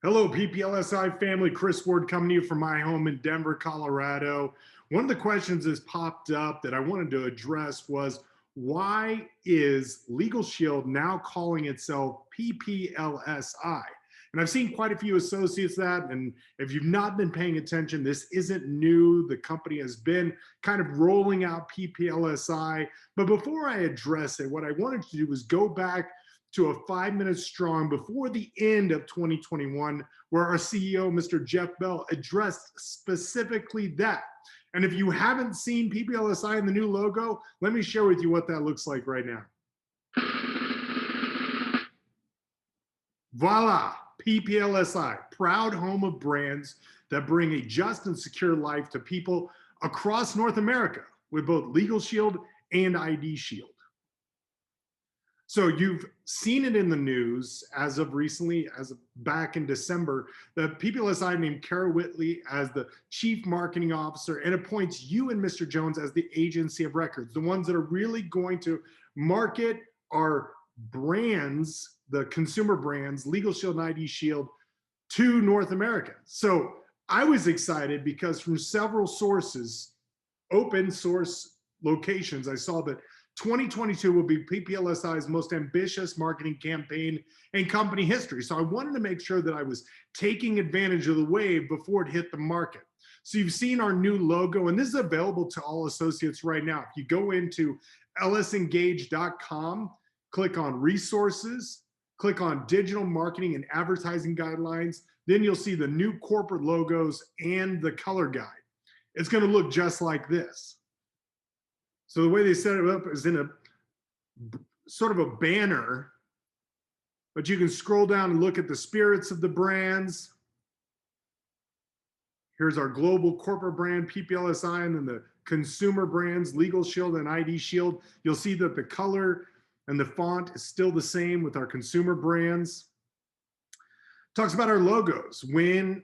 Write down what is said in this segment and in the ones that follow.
Hello, PPLSI family. Chris Ward coming to you from my home in Denver, Colorado. One of the questions that's popped up that I wanted to address was, why is LegalShield now calling itself PPLSI? And I've seen quite a few associates that, and if you've not been paying attention, this isn't new. The company has been kind of rolling out PPLSI. But before I address it, what I wanted to do was go back to a 5 minutes strong before the end of 2021, where our CEO, Mr. Jeff Bell, addressed specifically that. And if you haven't seen PPLSI in the new logo, let me share with you what that looks like right now. Voila, PPLSI, proud home of brands that bring a just and secure life to people across North America with both LegalShield and IDShield. So you've seen it in the news as of recently, as of back in December, that PPLSI named Kara Whitley as the Chief Marketing Officer and appoints you and Mr. Jones as the agency of records, the ones that are really going to market our brands, the consumer brands, LegalShield and IDShield, to North America. So I was excited because from several sources, open source locations, I saw that 2022 will be PPLSI's most ambitious marketing campaign in company history. So I wanted to make sure that I was taking advantage of the wave before it hit the market. So you've seen our new logo, and this is available to all associates right now. If you go into lsengage.com, click on resources, click on digital marketing and advertising guidelines, then you'll see the new corporate logos and the color guide. It's going to look just like this. So the way they set it up is in a sort of a banner, but you can scroll down and look at the spirits of the brands. Here's our global corporate brand, PPLSI, and then the consumer brands, LegalShield and IDShield. You'll see that the color and the font is still the same with our consumer brands. Talks about our logos, when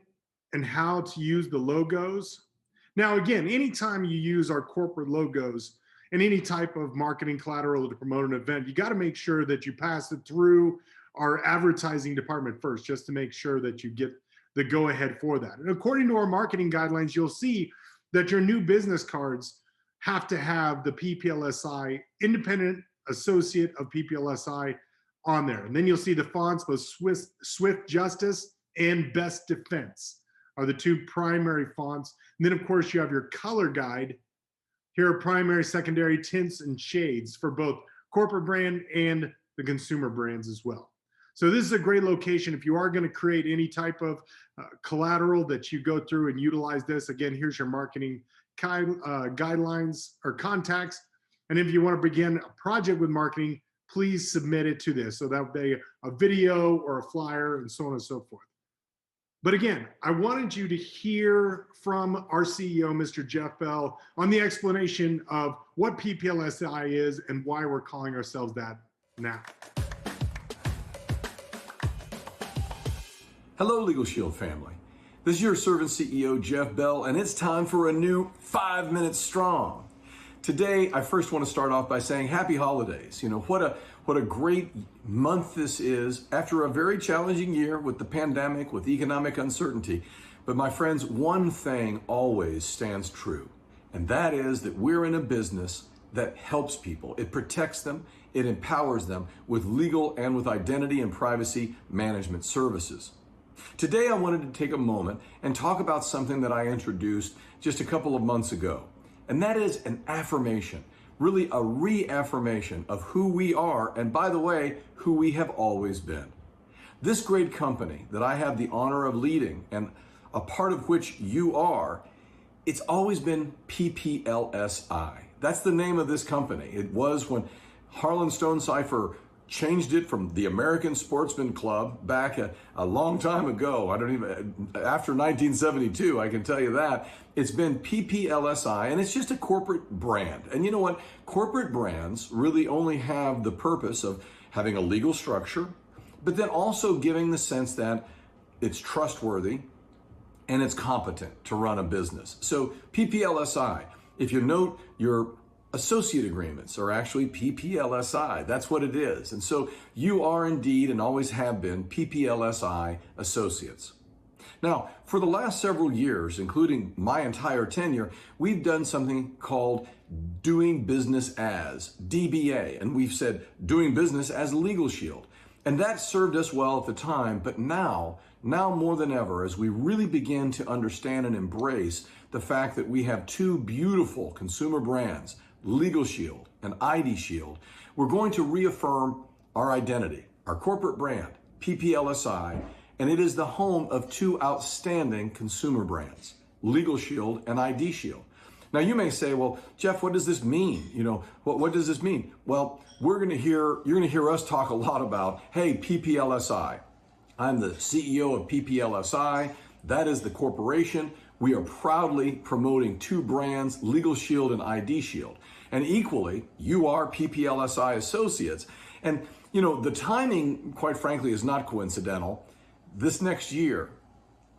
and how to use the logos. Now, again, anytime you use our corporate logos, in any type of marketing collateral to promote an event, you got to make sure that you pass it through our advertising department first, just to make sure that you get the go ahead for that. And according to our marketing guidelines, you'll see that your new business cards have to have the PPLSI, independent associate of PPLSI, on there. And then you'll see the fonts, both Swift Justice and Best Defense are the two primary fonts. And then of course you have your color guide. Here are primary, secondary tints and shades for both corporate brand and the consumer brands as well. So this is a great location if you are going to create any type of collateral that you go through and utilize this. Again, here's your marketing guidelines or contacts. And if you want to begin a project with marketing, please submit it to this. So that would be a video or a flyer and so on and so forth. But again, I wanted you to hear from our CEO, Mr. Jeff Bell, on the explanation of what PPLSI is and why we're calling ourselves that now. Hello, LegalShield family. This is your servant CEO, Jeff Bell, and it's time for a new 5 minutes strong. Today, I first want to start off by saying happy holidays. You know, what a great month this is after a very challenging year with the pandemic, with economic uncertainty. But my friends, one thing always stands true, and that is that we're in a business that helps people. It protects them, it empowers them with legal and with identity and privacy management services. Today, I wanted to take a moment and talk about something that I introduced just a couple of months ago. And that is an affirmation, really a reaffirmation of who we are, and by the way, who we have always been. This great company that I have the honor of leading, and a part of which you are, it's always been PPLSI. That's the name of this company. It was when Harlan Stone Cipher changed it from the American Sportsman Club back a long time ago. After 1972, I can tell you that. It's been PPLSI, and it's just a corporate brand. And you know what? Corporate brands really only have the purpose of having a legal structure, but then also giving the sense that it's trustworthy and it's competent to run a business. So PPLSI, if you note your Associate agreements are actually PPLSI. That's what it is. And so you are indeed and always have been PPLSI associates. Now, for the last several years, including my entire tenure, we've done something called doing business as DBA, and we've said doing business as LegalShield. And that served us well at the time, but now more than ever, as we really begin to understand and embrace the fact that we have two beautiful consumer brands, LegalShield and IDShield, we're going to reaffirm our identity, our corporate brand, PPLSI, and it is the home of two outstanding consumer brands, LegalShield and IDShield. Now you may say, well, Jeff, what does this mean? What does this mean? Well, you're going to hear us talk a lot about, hey, PPLSI. I'm the CEO of PPLSI. That is the corporation. We are proudly promoting two brands, LegalShield and IDShield. And equally, you are PPLSI associates. And, the timing, quite frankly, is not coincidental. This next year,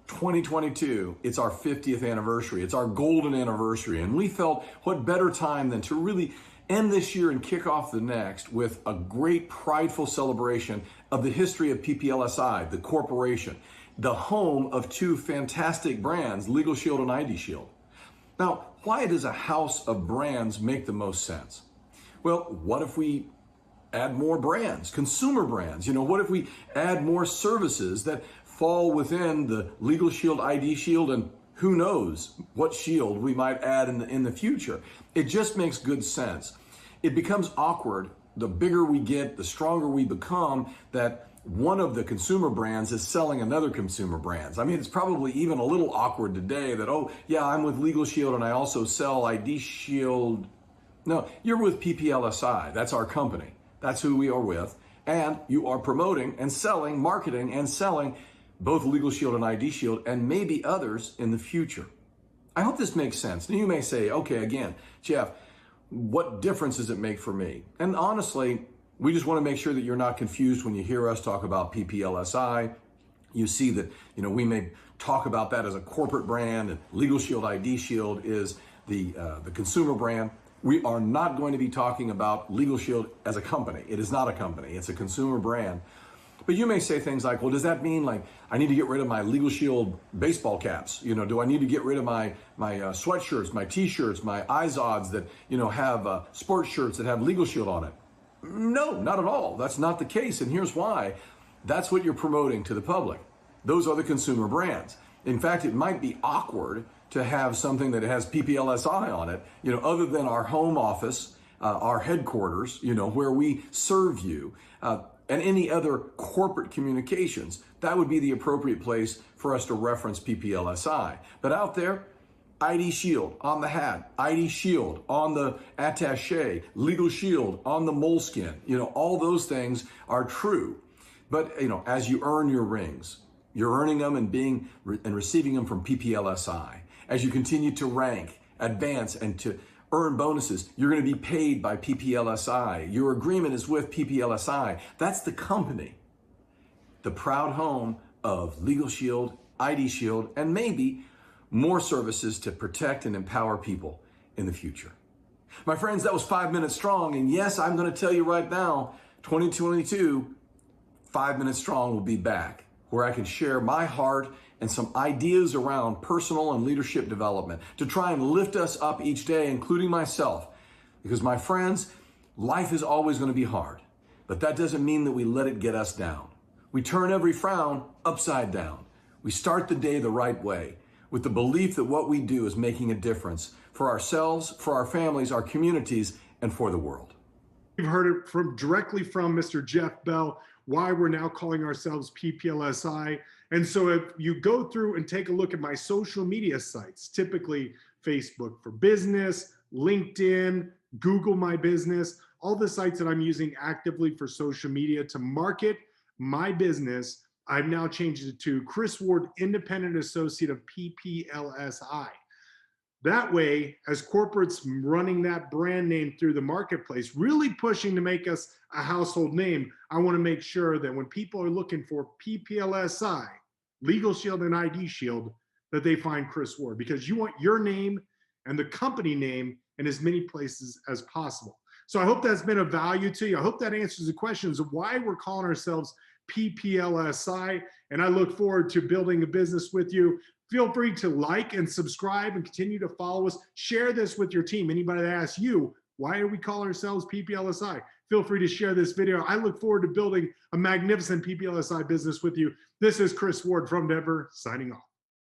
2022, it's our 50th anniversary. It's our golden anniversary. And we felt what better time than to really end this year and kick off the next with a great prideful celebration of the history of PPLSI, the corporation, the home of two fantastic brands, LegalShield and IDShield. Now, why does a house of brands make the most sense? Well, what if we add more brands, consumer brands? What if we add more services that fall within the LegalShield, IDShield, and who knows what shield we might add in the future? It just makes good sense. It becomes awkward the bigger we get, the stronger we become, that one of the consumer brands is selling another consumer brands. I mean, it's probably even a little awkward today that, oh, yeah, I'm with LegalShield and I also sell IDShield. No, you're with PPLSI. That's our company. That's who we are with. And you are promoting and selling, marketing and selling both LegalShield and IDShield and maybe others in the future. I hope this makes sense. Now you may say, okay, again, Jeff, what difference does it make for me? And honestly, we just want to make sure that you're not confused when you hear us talk about PPLSI. You see that, we may talk about that as a corporate brand, and LegalShield, IDShield is the consumer brand. We are not going to be talking about LegalShield as a company. It is not a company. It's a consumer brand. But you may say things like, well, does that mean like I need to get rid of my LegalShield baseball caps? Do I need to get rid of my sweatshirts, my t-shirts, my iZods that, have sports shirts that have LegalShield on it? No, not at all. That's not the case. And here's why. That's what you're promoting to the public. Those are the consumer brands. In fact, it might be awkward to have something that has PPLSI on it, other than our home office, our headquarters, where we serve you, and any other corporate communications. That would be the appropriate place for us to reference PPLSI. But out there, IDShield on the hat, IDShield on the attaché, LegalShield on the moleskin. All those things are true. But, as you earn your rings, you're earning them and receiving them from PPLSI. As you continue to rank, advance, and to earn bonuses, you're going to be paid by PPLSI. Your agreement is with PPLSI. That's the company, the proud home of LegalShield, IDShield, and maybe more services to protect and empower people in the future. My friends, that was 5 Minutes Strong. And yes, I'm going to tell you right now, 2022, 5 Minutes Strong will be back, where I can share my heart and some ideas around personal and leadership development to try and lift us up each day, including myself. Because my friends, life is always going to be hard, but that doesn't mean that we let it get us down. We turn every frown upside down. We start the day the right way with the belief that what we do is making a difference for ourselves, for our families, our communities, and for the world. We've heard it directly from Mr. Jeff Bell, why we're now calling ourselves PPLSI. And so if you go through and take a look at my social media sites, typically Facebook for Business, LinkedIn, Google My Business, all the sites that I'm using actively for social media to market my business, I've now changed it to Chris Ward, Independent Associate of PPLSI. That way, as corporates running that brand name through the marketplace, really pushing to make us a household name, I want to make sure that when people are looking for PPLSI, LegalShield and IDShield, that they find Chris Ward, because you want your name and the company name in as many places as possible. So I hope that's been of value to you. I hope that answers the questions of why we're calling ourselves PPLSI. And I look forward to building a business with you. Feel free to like and subscribe and continue to follow us. Share this with your team. Anybody that asks you, why are we calling ourselves PPLSI? Feel free to share this video. I look forward to building a magnificent PPLSI business with you. This is Chris Ward from Denver, signing off.